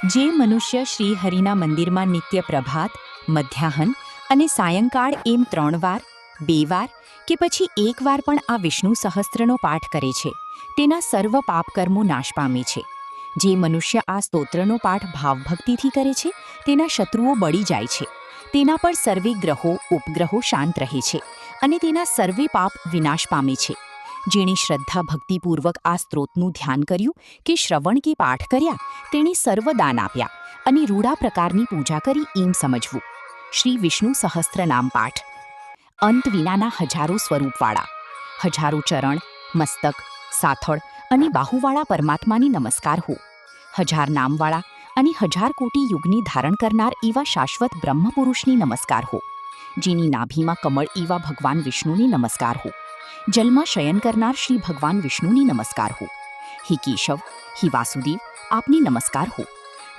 જે મનુષ્ય શ્રી હરિના મંદિરમાં નિત્ય પ્રભાત, મધ્યાહન અને સાયંકાળ એમ 3 વાર, 2 વાર કે પછી 1 વાર પણ આ વિષ્ણુ સહસ્ત્રનો પાઠ કરે છે, તેના સર્વ પાપકર્મો નાશ પામે છે. જે મનુષ્ય આ સ્તોત્રનો પાઠ ભાવભક્તિથી કરે છે, તેના શત્રુઓ બળી જાય છે. તેના પર સર્વે ગ્રહો, ઉપગ્રહો શાંત રહે છે અને તેના સર્વે પાપ વિનાશ પામે છે. જેણે શ્રદ્ધા ભક્તિપૂર્વક આ સ્ત્રોતનું ધ્યાન કર્યું કે શ્રવણ કે પાઠ કર્યા, તેણે સર્વ દાન આપ્યા અને રૂડા પ્રકારની પૂજા કરી એમ સમજવું. શ્રી વિષ્ણુ સહસ્ત્ર નામ પાઠ. અંત વિનાના હજારો સ્વરૂપવાળા, હજારો ચરણ, મસ્તક, સાથળ અને બાહુવાળા પરમાત્માની નમસ્કાર હો. 1000 નામવાળા અને 1000 કોટી યુગની ધારણ કરનાર એવા શાશ્વત બ્રહ્મપુરુષની નમસ્કાર હો. જેની નાભીમાં કમળ એવા ભગવાન વિષ્ણુની નમસ્કાર હો. જલમાં શયન કરનાર શ્રી ભગવાન વિષ્ણુની નમસ્કાર હો. હે કેશવ, હે વાસુદેવ, આપની નમસ્કાર હો.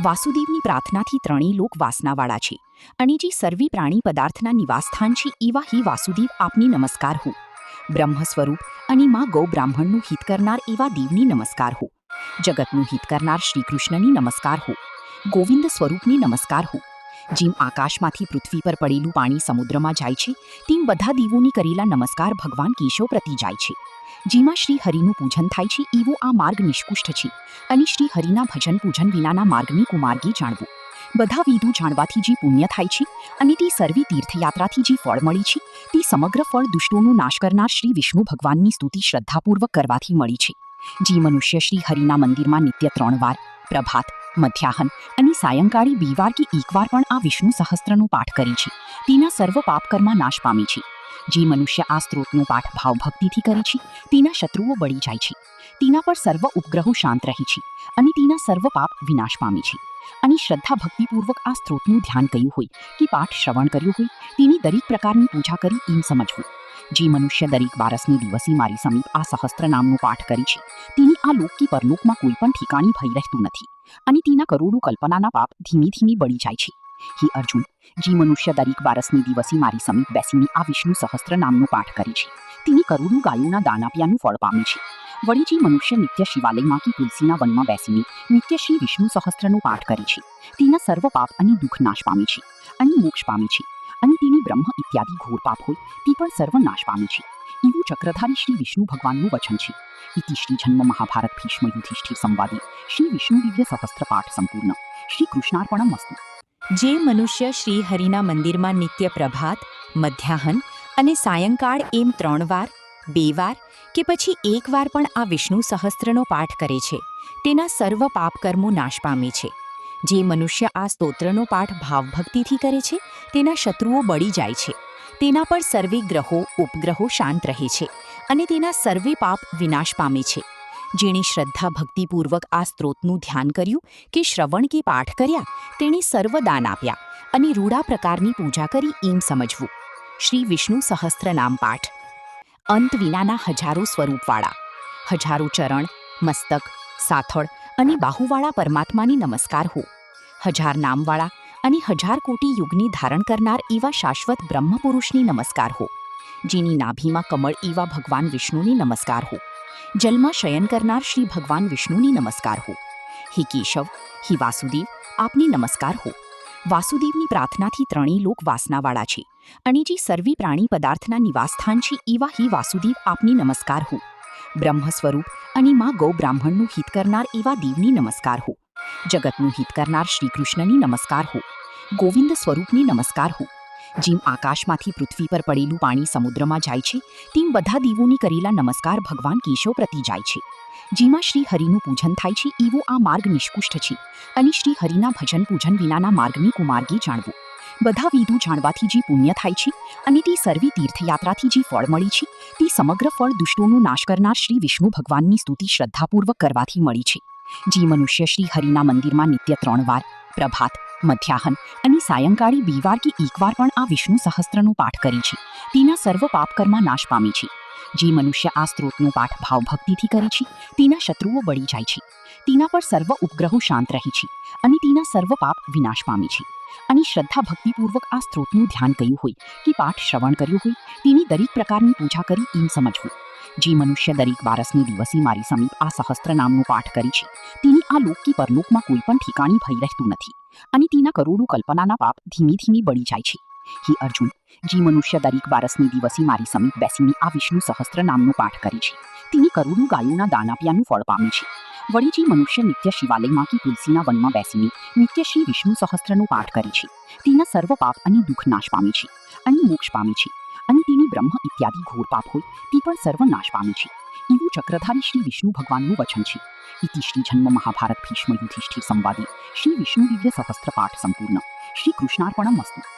વાસુદેવની પ્રાર્થનાથી ત્રણેય લોક વાસનાવાળા છે અને જે સર્વે પ્રાણી પદાર્થના નિવાસસ્થાન છે એવા હે વાસુદેવ, આપની નમસ્કાર હો. બ્રહ્મ સ્વરૂપ અને માં ગૌ બ્રાહ્મણનું હિત કરનાર એવા દેવની નમસ્કાર હો. જગતનું હિત કરનાર શ્રી કૃષ્ણની નમસ્કાર હો. ગોવિંદ સ્વરૂપની નમસ્કાર હો. જેમ આકાશમાંથી પૃથ્વી પર પડેલું પાણી સમુદ્રમાં જાય છે, તેમ બધા દેવોની કરેલા નમસ્કાર ભગવાન કેશવ પ્રતિ જાય છે. જેમાં શ્રી હરિનું પૂજન થાય છે એવો આ માર્ગ નિષ્કુષ્ટ છે અને શ્રી હરિના ભજન પૂજન વિનાના માર્ગની કુમાર્ગે જાણવું. બધા વિધો જાણવાથી જે પુણ્ય થાય છે અને તે સર્વે તીર્થયાત્રાથી જે ફળ મળી છે, તે સમગ્ર ફળ દુષ્ટોનો નાશ કરનાર શ્રી વિષ્ણુ ભગવાનની સ્તુતિ શ્રદ્ધાપૂર્વક કરવાથી મળી છે. જે મનુષ્ય શ્રી હરિના મંદિરમાં નિત્ય 3 વાર, પ્રભાત, મધ્યાહન અને સાયંકાળે 2 વાર કે 1 વાર પણ આ વિષ્ણુ સહસ્ત્રનો પાઠ કરે છે, તેના સર્વ પાપકર્મા નાશ પામે છે. જે મનુષ્ય આ સ્ત્રોતનો પાઠ ભાવભક્તિથી કરે છે, તેના શત્રુઓ બળી જાય છે. તેના પર સર્વ ઉપગ્રહો શાંત રહે છે અને તેના સર્વ પાપ વિનાશ પામે છે. અને શ્રદ્ધા ભક્તિપૂર્વક આ સ્ત્રોતનું ધ્યાન કર્યું હોય કે પાઠ શ્રવણ કર્યું હોય, તેની દરેક પ્રકારની પૂજા કરી એમ સમજવું. જે મનુષ્ય દરેક 12મે દિવસે મારી સમીપ આ સહસ્ત્ર નામનો પાઠ કરે છે, તેની આ લોક કે પરલોકમાં કોઈ પણ ઠેકાણે ભય રહેતું નથી અને તેના કરોડો કલ્પનાના પાપ ધીમે ધીમે બળી જાય છે. હે અર્જુન, જે મનુષ્ય દરેક 12મે દિવસે મારી સમીપ બેસીને આ વિષ્ણુ સહસ્ત્ર નામનો પાઠ કરે છે, તેને કરોડો ગાયોના દાન આપ્યાનું ફળ પામે છે. વળી જે મનુષ્ય નિત્ય શિવાલયમાં કે તુલસીના વનમાં બેસીને નિત્ય શ્રી વિષ્ણુ સહસ્ત્રનો પાઠ કરે છે, તેના સર્વ પાપ અને દુઃખ નાશ પામે છે અને મોક્ષ પામે છે. અને તેની બ્રહ્મ ઇત્યાદિ ઘોર પાપ હોય તે પણ સર્વ નાશ પામે છે. એવું ચક્રધારી શ્રી વિષ્ણુ ભગવાનનું વચન છે. ઇતિ શ્રી જન્મ મહાભારત ભીષ્મ યુધિષ્ઠિર સંવાદે શ્રી વિષ્ણુ દિવ્ય સહસ્ત્ર પાઠ સંપૂર્ણ. શ્રી કૃષ્ણાર્પણમસ્તુ. જે મનુષ્ય શ્રી હરિના મંદિરમાં નિત્ય પ્રભાત, મધ્યાહન અને સાયંકાળ એમ 3 વાર, 2 વાર કે પછી 1 વાર પણ આ વિષ્ણુ સહસ્ત્રનો પાઠ કરે છે, તેના સર્વ પાપકર્મો નાશ પામે છે. જે મનુષ્ય આ સ્તોત્રનો પાઠ ભાવભક્તિથી કરે છે, તેના શત્રુઓ બળી જાય છે. તેના પર સર્વે ગ્રહો, ઉપગ્રહો શાંત રહે છે અને તેના સર્વે પાપ વિનાશ પામે છે. જેણે શ્રદ્ધા ભક્તિપૂર્વક આ સ્ત્રોતનું ધ્યાન કર્યું કે શ્રવણ કે પાઠ કર્યા, તેણે સર્વ દાન આપ્યા અને રૂડા પ્રકારની પૂજા કરી એમ સમજવું. શ્રી વિષ્ણુ સહસ્ત્ર નામ પાઠ. અંત વિનાના હજારો સ્વરૂપવાળા, હજારો ચરણ, મસ્તક, સાથળ અને બાહુવાળા પરમાત્માની નમસ્કાર હો. 1000 નામવાળા અને 1000 કોટી યુગની ધારણ કરનાર એવા શાશ્વત બ્રહ્મપુરુષની નમસ્કાર હો. જેની નાભીમાં કમળ એવા ભગવાન વિષ્ણુની નમસ્કાર હો. જલમાં શયન કરનાર શ્રી ભગવાન વિષ્ણુની નમસ્કાર હો. હે કેશવ, હે વાસુદેવ, આપની નમસ્કાર હો. વાસુદેવની પ્રાર્થનાથી ત્રણેય લોક વાસનાવાળા છે અને જે સર્વે પ્રાણી પદાર્થના નિવાસસ્થાન છે એવા હે વાસુદેવ, આપની નમસ્કાર હો. બ્રહ્મ સ્વરૂપ અને માં ગૌ બ્રાહ્મણનું હિત કરનાર એવા દેવની નમસ્કાર હો. જગતનું હિત કરનાર શ્રી કૃષ્ણની નમસ્કાર હો. ગોવિંદ સ્વરૂપની નમસ્કાર હો. જેમ આકાશમાંથી પૃથ્વી પર પડેલું પાણી સમુદ્રમાં જાય છે, તેમ બધા દેવોની કરેલા નમસ્કાર ભગવાન કેશવ પ્રતિ જાય છે. જેમાં શ્રી હરિનું પૂજન થાય છે એવો આ માર્ગ નિષ્કુષ્ટ છે અને શ્રી હરિના ભજન પૂજન વિનાના માર્ગની કુમાર્ગે જાણવું. બધા વિધો જાણવાથી જે પુણ્ય થાય છે અને તે સર્વે તીર્થયાત્રાથી જે ફળ મળી છે, તે સમગ્ર ફળ દુષ્ટોનો નાશ કરનાર શ્રી વિષ્ણુ ભગવાનની સ્તુતિ શ્રદ્ધાપૂર્વક કરવાથી મળી છે. જે મનુષ્ય શ્રી હરિના મંદિરમાં નિત્ય 3 વાર, પ્રભાત, મધ્યાહન અને સાયંકાળે 2 વાર કે 1 વાર પણ આ વિષ્ણુ સહસ્ત્રનો પાઠ કરે છે, તેના સર્વ પાપકર્મા નાશ પામે છે. જે મનુષ્ય આ સ્ત્રોતનો પાઠ ભાવભક્તિથી કરે છે, તેના શત્રુઓ બળી જાય છે. તેના પર સર્વ ઉપગ્રહો શાંત રહે છે અને તેના સર્વ પાપ વિનાશ પામે છે. અને શ્રદ્ધા ભક્તિપૂર્વક આ સ્ત્રોતનું ધ્યાન કર્યું હોય કે પાઠ શ્રવણ કર્યું હોય, તેની દરેક પ્રકારની પૂજા કરી એમ સમજવું. જે મનુષ્ય દરેક બારસને દિવસે મારી સમીપ આ સહસ્ત્ર નામનો પાઠ કરે છે તેની આ લોક કે પરલોકમાં કોઈ પણ ઠેકાણી ભય રહેતું નથી અને તેના કરોડો કલ્પનાના પાપ ધીમે ધીમે બળી જાય છે. હે અર્જુન, જે મનુષ્ય દરેક બારસને દિવસે મારી સમીપ બેસીને આ વિષ્ણુ સહસ્ત્ર નામનો પાઠ કરે છે તેને કરોડો ગાયોના દાન આપ્યાનું ફળ પામે છે. વળી જે મનુષ્ય નિત્ય શિવાલયમાં કે તુલસીના વનમાં બેસીને નિત્ય શ્રી વિષ્ણુ સહસ્ત્રનો પાઠ કરે છે તેના સર્વ પાપ અને દુઃખ નાશ પામે છે અને મોક્ષ પામે છે અને તેની બ્રહ્મ ઇત્યાદિ ઘોર પાપ હોય તે પણ સર્વ નાશ પામે છે. એવું ચક્રધારી શ્રી વિષ્ણુ ભગવાનનું વચન છે. ઇતિ શ્રી જન્મ મહાભારત ભીષ્મ યુધિષ્ઠિર સંવાદે શ્રી વિષ્ણુ દિવ્ય સહસ્ત્ર પાઠ સંપૂર્ણ. શ્રી કૃષ્ણાર્પણમસ્તુ.